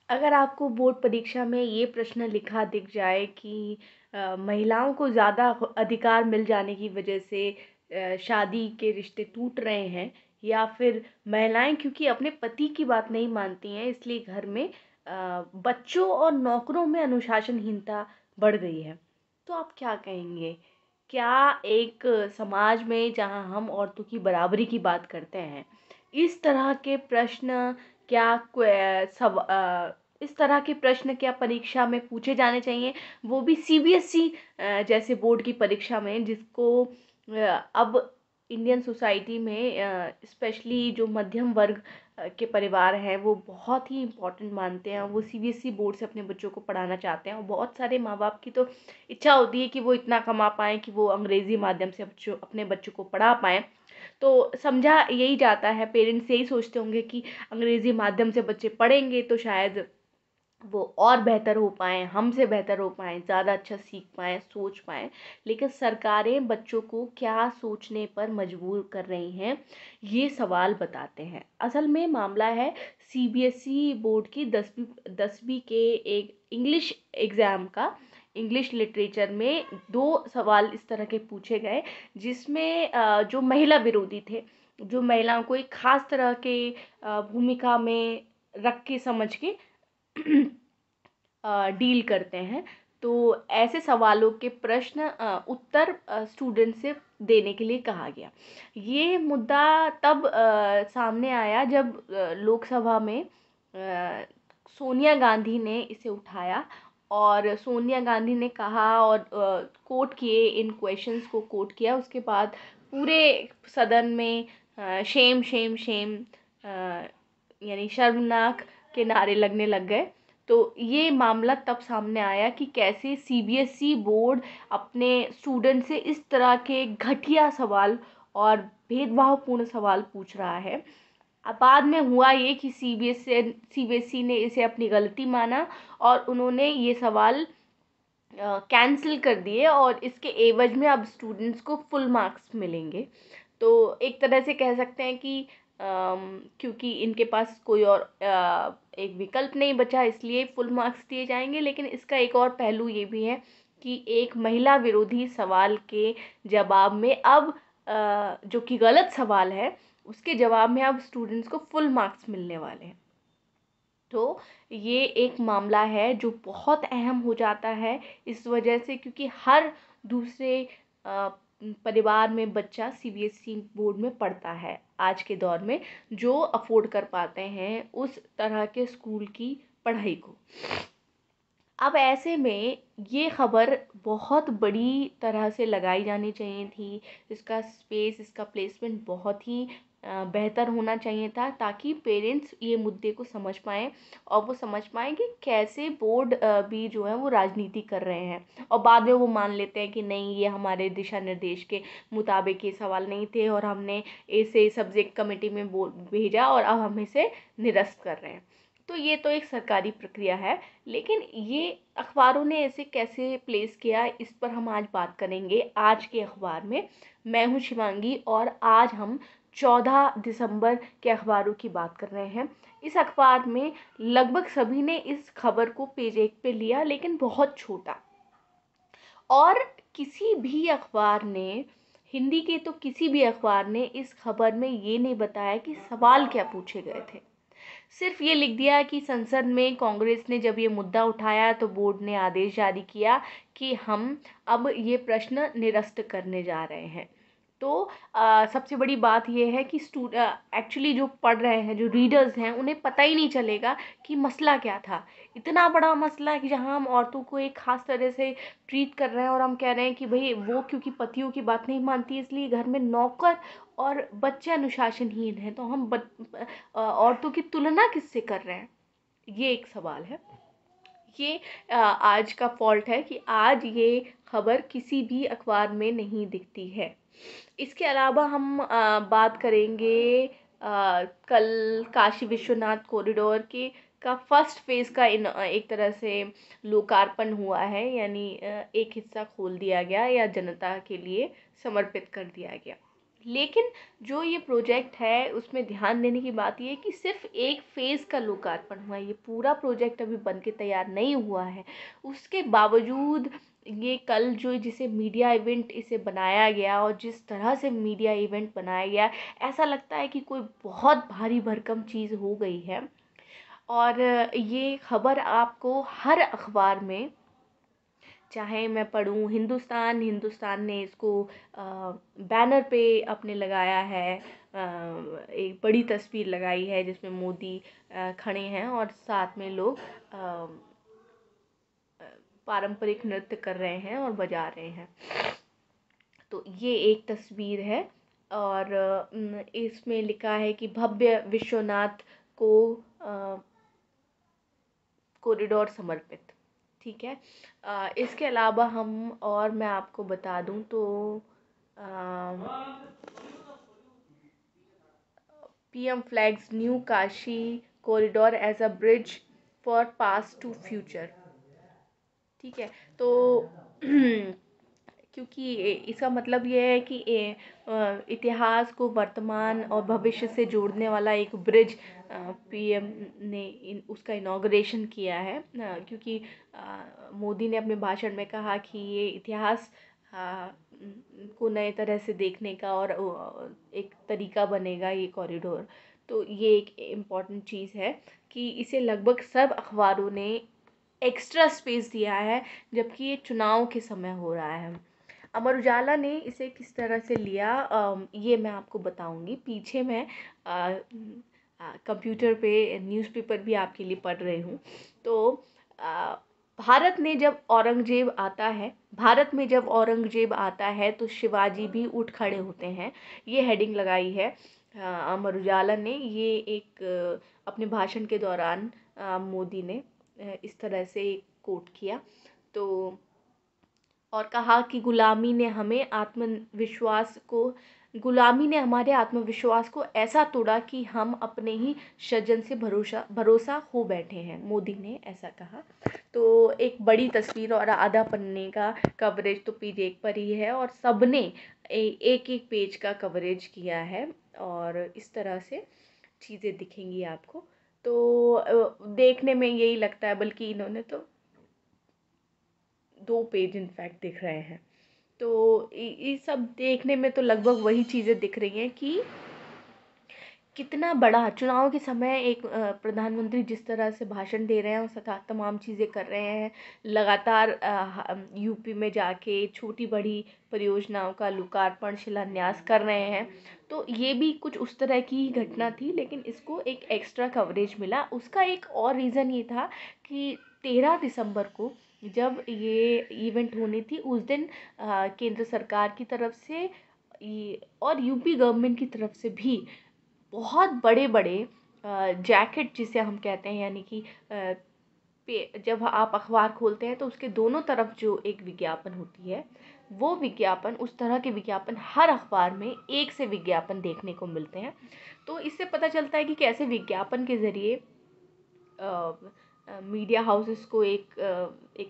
अगर आपको बोर्ड परीक्षा में ये प्रश्न लिखा दिख जाए कि महिलाओं को ज़्यादा अधिकार मिल जाने की वजह से शादी के रिश्ते टूट रहे हैं, या फिर महिलाएं क्योंकि अपने पति की बात नहीं मानती हैं इसलिए घर में बच्चों और नौकरों में अनुशासनहीनता बढ़ गई है, तो आप क्या कहेंगे? क्या एक समाज में जहां हम औरतों की बराबरी की बात करते हैं, इस तरह के प्रश्न क्या इस तरह के प्रश्न क्या परीक्षा में पूछे जाने चाहिए, वो भी सीबीएसई जैसे बोर्ड की परीक्षा में, जिसको अब इंडियन सोसाइटी में स्पेशली जो मध्यम वर्ग के परिवार हैं वो बहुत ही इम्पोर्टेंट मानते हैं। वो सीबीएसई बोर्ड से अपने बच्चों को पढ़ाना चाहते हैं और बहुत सारे माँ बाप की तो इच्छा होती है कि वो इतना कमा पाएँ कि वो अंग्रेज़ी माध्यम से अपने बच्चों को पढ़ा पाएँ। तो समझा यही जाता है, पेरेंट्स यही सोचते होंगे कि अंग्रेज़ी माध्यम से बच्चे पढ़ेंगे तो शायद वो और बेहतर हो पाएँ, हमसे बेहतर हो पाएँ, ज़्यादा अच्छा सीख पाएँ, सोच पाएँ। लेकिन सरकारें बच्चों को क्या सोचने पर मजबूर कर रही हैं, ये सवाल बताते हैं। असल में मामला है सीबीएसई बोर्ड की 10वीं के एक इंग्लिश एग्ज़ाम का। इंग्लिश लिटरेचर में 2 सवाल इस तरह के पूछे गए, जिसमें जो महिला विरोधी थे, जो महिलाओं को एक ख़ास तरह के भूमिका में रख के समझ के डील करते हैं। तो ऐसे सवालों के प्रश्न उत्तर स्टूडेंट से देने के लिए कहा गया। ये मुद्दा तब सामने आया जब लोकसभा में सोनिया गांधी ने इसे उठाया और सोनिया गांधी ने कहा और कोट किए, इन क्वेश्चंस को कोट किया। उसके बाद पूरे सदन में शेम शेम शेम यानी शर्मनाक के नारे लगने लग गए। तो ये मामला तब सामने आया कि कैसे सीबीएसई बोर्ड अपने स्टूडेंट से इस तरह के घटिया सवाल और भेदभावपूर्ण सवाल पूछ रहा है। अब बाद में हुआ ये कि सीबीएसई ने इसे अपनी गलती माना और उन्होंने ये सवाल कैंसिल कर दिए और इसके एवज में अब स्टूडेंट्स को फुल मार्क्स मिलेंगे। तो एक तरह से कह सकते हैं कि क्योंकि इनके पास कोई और एक विकल्प नहीं बचा इसलिए फुल मार्क्स दिए जाएंगे। लेकिन इसका एक और पहलू ये भी है कि एक महिला विरोधी सवाल के जवाब में अब जो कि गलत सवाल है उसके जवाब में अब स्टूडेंट्स को फुल मार्क्स मिलने वाले हैं। तो ये एक मामला है जो बहुत अहम हो जाता है इस वजह से, क्योंकि हर दूसरे अ, परिवार में बच्चा सीबीएसई बोर्ड में पढ़ता है आज के दौर में, जो अफोर्ड कर पाते हैं उस तरह के स्कूल की पढ़ाई को। अब ऐसे में ये खबर बहुत बड़ी तरह से लगाई जानी चाहिए थी। इसका स्पेस, इसका प्लेसमेंट बहुत ही बेहतर होना चाहिए था, ताकि पेरेंट्स ये मुद्दे को समझ पाएँ और वो समझ पाएँ कि कैसे बोर्ड भी जो है वो राजनीति कर रहे हैं। और बाद में वो मान लेते हैं कि नहीं, ये हमारे दिशा निर्देश के मुताबिक ये सवाल नहीं थे और हमने इसे सब्जेक्ट कमेटी में भेजा और अब हम इसे निरस्त कर रहे हैं। तो ये तो एक सरकारी प्रक्रिया है। लेकिन ये अखबारों ने ऐसे कैसे प्लेस किया, इस पर हम आज बात करेंगे आज के अखबार में। मैं हूँ शिवांगी और आज हम 14 दिसंबर के अखबारों की बात कर रहे हैं। इस अखबार में लगभग सभी ने इस खबर को पेज 1 पे लिया, लेकिन बहुत छोटा। और किसी भी अखबार ने, हिंदी के तो किसी भी अखबार ने इस खबर में ये नहीं बताया कि सवाल क्या पूछे गए थे। सिर्फ ये लिख दिया कि संसद में कांग्रेस ने जब ये मुद्दा उठाया तो बोर्ड ने आदेश जारी किया कि हम अब ये प्रश्न निरस्त करने जा रहे हैं। तो सबसे बड़ी बात ये है कि एक्चुअली जो पढ़ रहे हैं, जो रीडर्स हैं, उन्हें पता ही नहीं चलेगा कि मसला क्या था। इतना बड़ा मसला है कि जहां हम औरतों को एक खास तरह से ट्रीट कर रहे हैं और हम कह रहे हैं कि भाई वो क्योंकि पतियों की बात नहीं मानती इसलिए घर में नौकर और बच्चे अनुशासनहीन हैं, तो हम औरतों की तुलना किससे कर रहे हैं? ये एक सवाल है। ये आज का फॉल्ट है कि आज ये खबर किसी भी अखबार में नहीं दिखती है। इसके अलावा हम बात करेंगे कल काशी विश्वनाथ कॉरिडोर के का फर्स्ट फेज़ का एक तरह से लोकार्पण हुआ है, यानी एक हिस्सा खोल दिया गया या जनता के लिए समर्पित कर दिया गया। लेकिन जो ये प्रोजेक्ट है उसमें ध्यान देने की बात ये है कि सिर्फ एक फ़ेज़ का लोकार्पण हुआ है, ये पूरा प्रोजेक्ट अभी बन के तैयार नहीं हुआ है। उसके बावजूद ये कल जो जिसे मीडिया इवेंट इसे बनाया गया और जिस तरह से मीडिया इवेंट बनाया गया, ऐसा लगता है कि कोई बहुत भारी भरकम चीज़ हो गई है। और ये खबर आपको हर अखबार में, चाहे मैं पढ़ूँ, हिंदुस्तान ने इसको बैनर पे अपने लगाया है, एक बड़ी तस्वीर लगाई है जिसमें मोदी खड़े हैं और साथ में लोग पारंपरिक नृत्य कर रहे हैं और बजा रहे हैं। तो ये एक तस्वीर है और इसमें लिखा है कि भव्य विश्वनाथ को कॉरिडोर समर्पित। ठीक है। इसके अलावा हम और मैं आपको बता दूं तो PM flags new Kashi corridor as a bridge for past to future. ठीक है। तो क्योंकि इसका मतलब ये है कि इतिहास को वर्तमान और भविष्य से जोड़ने वाला एक ब्रिज पीएम ने उसका इनॉग्रेशन किया है, क्योंकि मोदी ने अपने भाषण में कहा कि ये इतिहास को नए तरह से देखने का और एक तरीका बनेगा ये कॉरिडोर। तो ये एक इम्पॉर्टेंट चीज़ है कि इसे लगभग सब अखबारों ने एक्स्ट्रा स्पेस दिया है, जबकि ये चुनाव के समय हो रहा है। अमर उजाला ने इसे किस तरह से लिया, ये मैं आपको बताऊंगी। पीछे मैं कंप्यूटर पे न्यूज़पेपर भी आपके लिए पढ़ रही हूँ। तो भारत में जब औरंगजेब आता है तो शिवाजी भी उठ खड़े होते हैं, ये हेडिंग लगाई है अमर उजाला ने। ये एक अपने भाषण के दौरान मोदी ने इस तरह से कोट किया। तो और कहा कि गुलामी ने हमारे आत्मविश्वास को ऐसा तोड़ा कि हम अपने ही सृजन से भरोसा हो बैठे हैं, मोदी ने ऐसा कहा। तो एक बड़ी तस्वीर और आधा पन्ने का कवरेज तो पेज 1 पर ही है और सबने एक एक पेज का कवरेज किया है और इस तरह से चीज़ें दिखेंगी आपको। तो देखने में यही लगता है, बल्कि इन्होंने तो 2 पेज इनफैक्ट दिख रहे हैं। तो ये सब देखने में तो लगभग वही चीज़ें दिख रही हैं कि कितना बड़ा चुनाव के समय एक प्रधानमंत्री जिस तरह से भाषण दे रहे हैं और तमाम चीज़ें कर रहे हैं, लगातार यूपी में जाके छोटी बड़ी परियोजनाओं का लोकार्पण शिलान्यास कर रहे हैं। तो ये भी कुछ उस तरह की ही घटना थी, लेकिन इसको एक एक्स्ट्रा कवरेज मिला। उसका एक और रीज़न ये था कि 13 दिसंबर को जब ये इवेंट होनी थी, उस दिन केंद्र सरकार की तरफ से और यूपी गवर्नमेंट की तरफ से भी बहुत बड़े बड़े जैकेट जिसे हम कहते हैं, यानी कि जब आप अखबार खोलते हैं तो उसके दोनों तरफ जो एक विज्ञापन होती है, वो विज्ञापन, उस तरह के विज्ञापन हर अखबार में एक से विज्ञापन देखने को मिलते हैं। तो इससे पता चलता है कि कैसे विज्ञापन के ज़रिए मीडिया हाउसेस को एक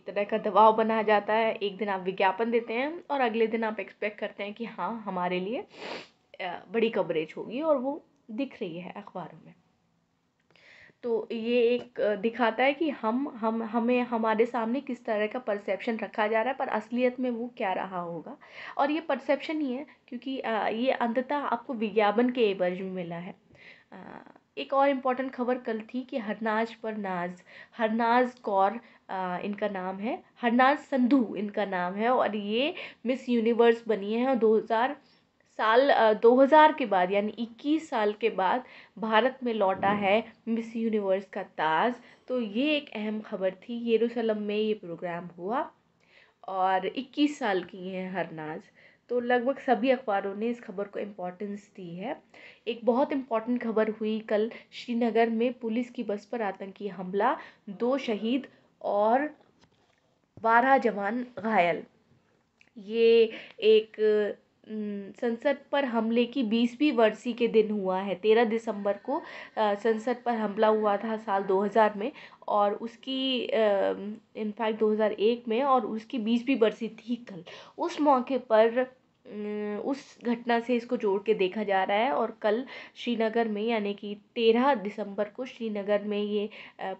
तरह का दबाव बनाया जाता है। एक दिन आप विज्ञापन देते हैं और अगले दिन आप एक्सपेक्ट करते हैं कि हाँ, हमारे लिए बड़ी कवरेज होगी, और वो दिख रही है अखबारों में। तो ये एक दिखाता है कि हमें हमारे सामने किस तरह का परसेप्शन रखा जा रहा है, पर असलियत में वो क्या रहा होगा। और ये परसेप्शन ही है, क्योंकि ये अंततः आपको विज्ञापन के एवज में मिला है। एक और इम्पॉर्टेंट खबर कल थी कि हरनाज कौर इनका नाम है, हरनाज संधू इनका नाम है, और ये मिस यूनिवर्स बनी है और 2000 के बाद, यानी 21 साल के बाद भारत में लौटा है मिस यूनिवर्स का ताज। तो ये एक अहम खबर थी। यरूशलेम में ये प्रोग्राम हुआ और 21 साल की हैं हरनाज। तो लगभग सभी अखबारों ने इस खबर को इम्पोर्टेंस दी है। एक बहुत इम्पोर्टेंट खबर हुई कल श्रीनगर में, पुलिस की बस पर आतंकी हमला, 2 शहीद और 12 जवान घायल। ये एक संसद पर हमले की 20वीं वर्षी के दिन हुआ है। 13 दिसंबर को संसद पर हमला हुआ था साल 2000 में, और उसकी इनफैक्ट 2001 में, और उसकी 20वीं बरसी थी कल। उस मौके पर उस घटना से इसको जोड़ के देखा जा रहा है। और कल श्रीनगर में यानी कि 13 दिसंबर को श्रीनगर में ये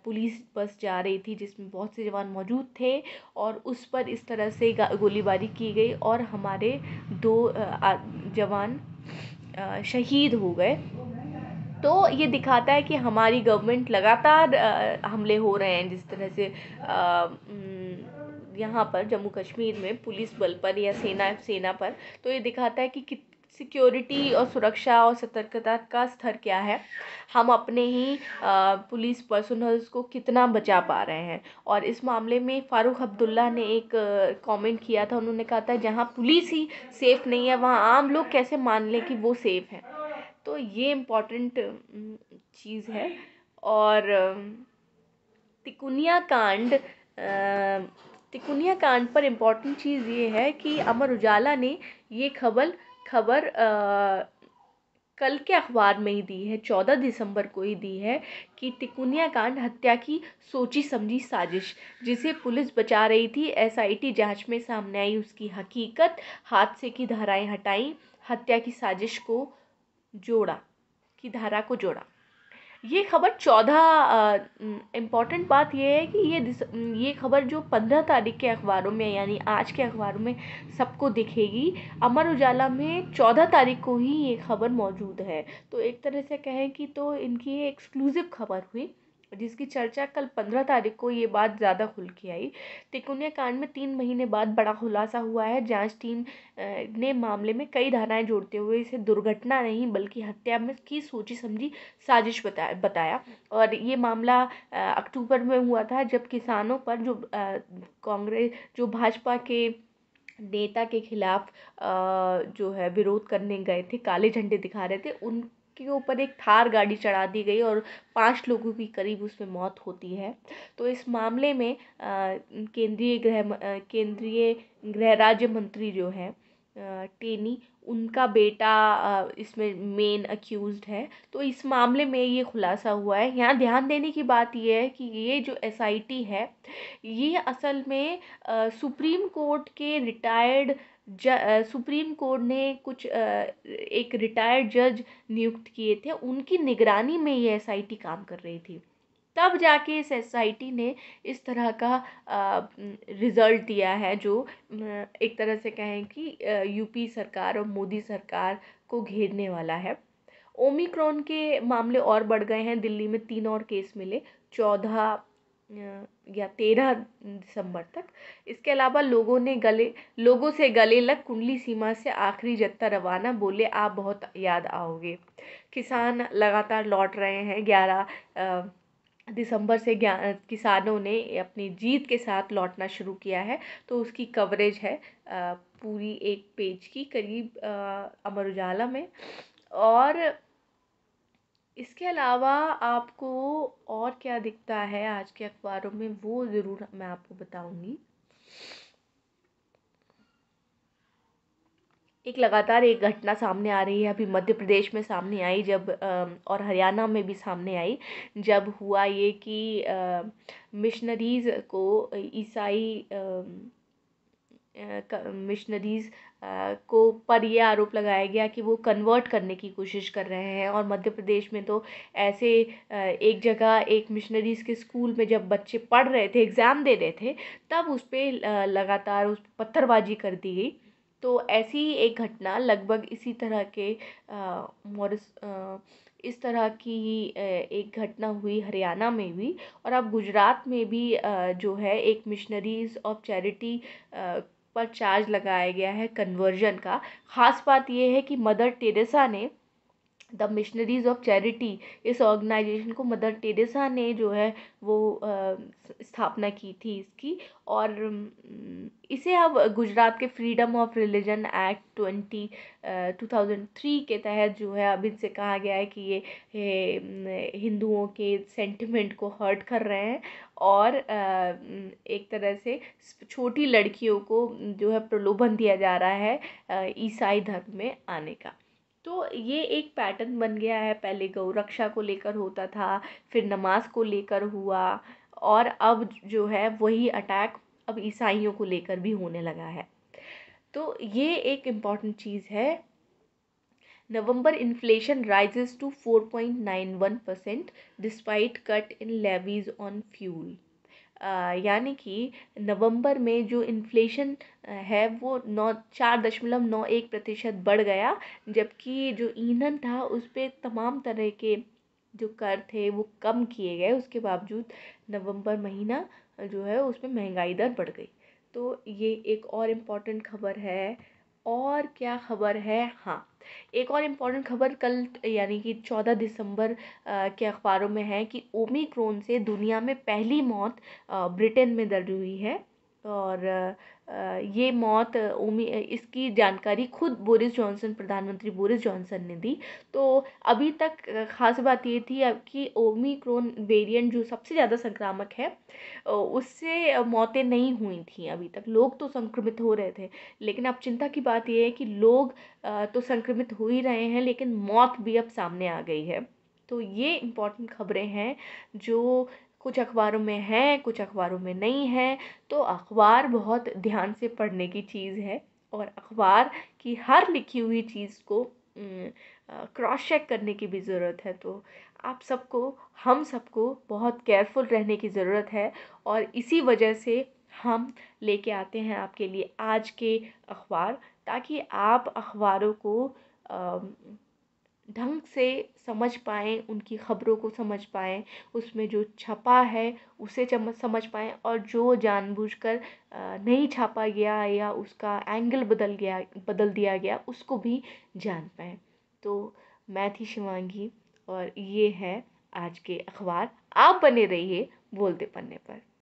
पुलिस बस जा रही थी जिसमें बहुत से जवान मौजूद थे और उस पर इस तरह से गोलीबारी की गई और हमारे 2 जवान शहीद हो गए। तो ये दिखाता है कि हमारी गवर्नमेंट लगातार हमले हो रहे हैं, जिस तरह से यहाँ पर जम्मू कश्मीर में पुलिस बल पर या सेना पर। तो ये दिखाता है कि सिक्योरिटी और सुरक्षा और सतर्कता का स्तर क्या है, हम अपने ही पुलिस पर्सनल्स को कितना बचा पा रहे हैं। और इस मामले में फ़ारूक अब्दुल्ला ने एक कमेंट किया था, उन्होंने कहा था जहाँ पुलिस ही सेफ़ नहीं है वहाँ आम लोग कैसे मान लें कि वो सेफ़ हैं। तो ये इम्पॉर्टेंट चीज़ है। और तिकुनिया कांड पर इम्पॉर्टेंट चीज़ ये है कि अमर उजाला ने ये खबर कल के अखबार में ही दी है, 14 दिसंबर को ही दी है कि तिकुनिया कांड हत्या की सोची समझी साजिश, जिसे पुलिस बचा रही थी। एसआईटी जांच में सामने आई उसकी हकीकत, हादसे की धाराएं हटाई, हत्या की साजिश को धारा को जोड़ा। ये खबर 14 इम्पॉर्टेंट बात ये है कि ये खबर जो 15 तारीख के अखबारों में यानी आज के अखबारों में सबको दिखेगी, अमर उजाला में 14 तारीख को ही ये खबर मौजूद है। तो एक तरह से कहें कि तो इनकी ये एक्सक्लूसिव खबर हुई जिसकी चर्चा कल 15 तारीख को ये बात ज़्यादा खुल के आई। तिकुनिया कांड में 3 महीने बाद बड़ा खुलासा हुआ है। जांच टीम ने मामले में कई धाराएं जोड़ते हुए इसे दुर्घटना नहीं बल्कि हत्या में की सोची समझी साजिश बताया। और ये मामला अक्टूबर में हुआ था जब किसानों पर जो भाजपा के नेता के खिलाफ जो है विरोध करने गए थे, काले झंडे दिखा रहे थे, उनके ऊपर एक थार गाड़ी चढ़ा दी गई और 5 लोगों की करीब उसमें मौत होती है। तो इस मामले में केंद्रीय गृह राज्य मंत्री जो है टेनी, उनका बेटा इसमें मेन अक्यूज्ड है। तो इस मामले में ये खुलासा हुआ है। यहाँ ध्यान देने की बात ये है कि ये जो एसआईटी है ये असल में सुप्रीम कोर्ट के सुप्रीम कोर्ट ने कुछ एक रिटायर्ड जज नियुक्त किए थे, उनकी निगरानी में ये एसआईटी काम कर रही थी। तब जाके इस एसआईटी ने इस तरह का रिज़ल्ट दिया है जो एक तरह से कहें कि यूपी सरकार और मोदी सरकार को घेरने वाला है। ओमिक्रॉन के मामले और बढ़ गए हैं। दिल्ली में 3 और केस मिले 14 या 13 दिसंबर तक। इसके अलावा लोगों से गले लग कुंडली सीमा से आखिरी जत्था रवाना, बोले आप बहुत याद आओगे। किसान लगातार लौट रहे हैं। 11 दिसंबर से किसानों ने अपनी जीत के साथ लौटना शुरू किया है। तो उसकी कवरेज है पूरी एक पेज की करीब अमर उजाला में। और इसके अलावा आपको और क्या दिखता है आज के अखबारों में वो ज़रूर मैं आपको बताऊंगी। लगातार एक घटना सामने आ रही है, अभी मध्य प्रदेश में सामने आई जब और हरियाणा में भी सामने आई जब हुआ ये कि मिशनरीज़ को ईसाई मिशनरीज़ को पर ये आरोप लगाया गया कि वो कन्वर्ट करने की कोशिश कर रहे हैं। और मध्य प्रदेश में तो ऐसे एक जगह एक मिशनरीज़ के स्कूल में जब बच्चे पढ़ रहे थे, एग्ज़ाम दे रहे थे, तब उस पर लगातार उस पत्थरबाजी कर दी गई। तो ऐसी एक घटना लगभग इसी तरह के इस तरह की एक घटना हुई हरियाणा में भी। और अब गुजरात में भी जो है एक मिशनरीज़ ऑफ चैरिटी पर चार्ज लगाया गया है कन्वर्जन का। ख़ास बात यह है कि मदर टेरेसा ने द मिशनरीज़ ऑफ चैरिटी, इस ऑर्गेनाइजेशन को मदर टेरेसा ने जो है वो स्थापना की थी इसकी। और इसे अब गुजरात के फ्रीडम ऑफ रिलीजन एक्ट 2003 के तहत जो है अब इनसे कहा गया है कि ये हिंदुओं के सेंटिमेंट को हर्ट कर रहे हैं और एक तरह से छोटी लड़कियों को जो है प्रलोभन दिया जा रहा है ईसाई धर्म में आने का। तो ये एक पैटर्न बन गया है। पहले गौ रक्षा को लेकर होता था, फिर नमाज को लेकर हुआ, और अब जो है वही अटैक अब ईसाइयों को लेकर भी होने लगा है। तो ये एक इम्पॉर्टेंट चीज़ है। November inflation rises to 4.91% despite cut in levies on fuel. यानी कि नवंबर में जो इन्फ्लेशन है वो 4.91% बढ़ गया, जबकि जो ईंधन था उस पे तमाम तरह के जो कर थे वो कम किए गए। उसके बावजूद नवंबर महीना जो है उसमें महंगाई दर बढ़ गई। तो ये एक और इम्पॉर्टेंट खबर है। और क्या खबर है, हाँ, एक और इम्पॉर्टेंट खबर कल यानी कि 14 दिसंबर के अखबारों में है कि ओमिक्रॉन से दुनिया में पहली मौत ब्रिटेन में दर्ज हुई है। और ये मौत इसकी जानकारी खुद बोरिस जॉनसन, प्रधानमंत्री बोरिस जॉनसन ने दी। तो अभी तक ख़ास बात ये थी अब कि ओमिक्रॉन वेरिएंट जो सबसे ज़्यादा संक्रामक है उससे मौतें नहीं हुई थी अभी तक। लोग तो संक्रमित हो रहे थे, लेकिन अब चिंता की बात ये है कि लोग तो संक्रमित हो ही रहे हैं, लेकिन मौत भी अब सामने आ गई है। तो ये इम्पॉर्टेंट खबरें हैं जो कुछ अखबारों में हैं, कुछ अखबारों में नहीं हैं। तो अखबार बहुत ध्यान से पढ़ने की चीज़ है, और अखबार की हर लिखी हुई चीज़ को क्रॉस चेक करने की भी ज़रूरत है। तो आप सबको, हम सबको बहुत केयरफुल रहने की ज़रूरत है। और इसी वजह से हम लेके आते हैं आपके लिए आज के अखबार, ताकि आप अखबारों को ढंग से समझ पाएँ, उनकी ख़बरों को समझ पाएँ, उसमें जो छपा है उसे समझ पाएँ, और जो जानबूझकर नहीं छापा गया या उसका एंगल बदल दिया गया उसको भी जान पाएँ। तो मैं थी शिवांगी, और ये है आज के अखबार। आप बने रहिए बोलते पन्ने पर।